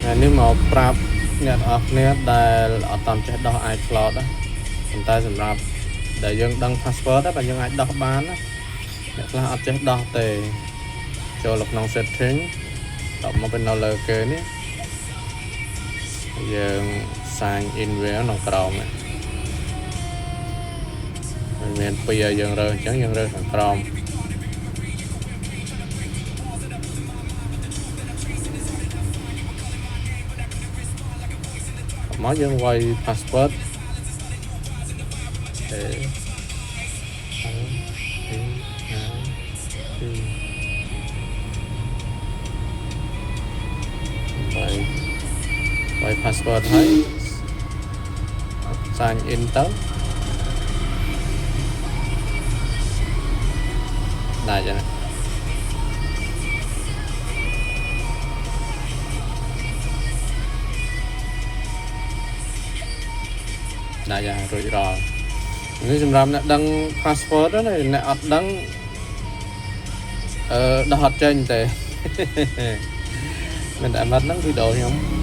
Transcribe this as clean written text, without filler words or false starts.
នេះមកប្រាប់អ្នកអរគ្នាដែលអត់តាមចេះដោះ iCloud ណាប៉ុន្តែសម្រាប់ដែលយើងដឹង password តែយើងអាចដោះបានណាអ្នកខ្លះអត់ចេះដោះទេចូលក្នុង setting តមកเป็นនៅលើគេនេះយើង sign in វាក្នុងក្រោមនេះមានពីរយើងរើសអញ្ចឹងយើងរើសខាងក្រោមមកយើងវាយ password វាយ password ហើយ sign in ទៅได้จ้ะได้จ้ะរួចរាល់នេះសម្រាប់អ្នកដឹង password ណាអ្នកអត់ដឹងដោះអត់ចេញទេមិនតែបាត់ហ្នឹងវីដេអូខ្ញុំ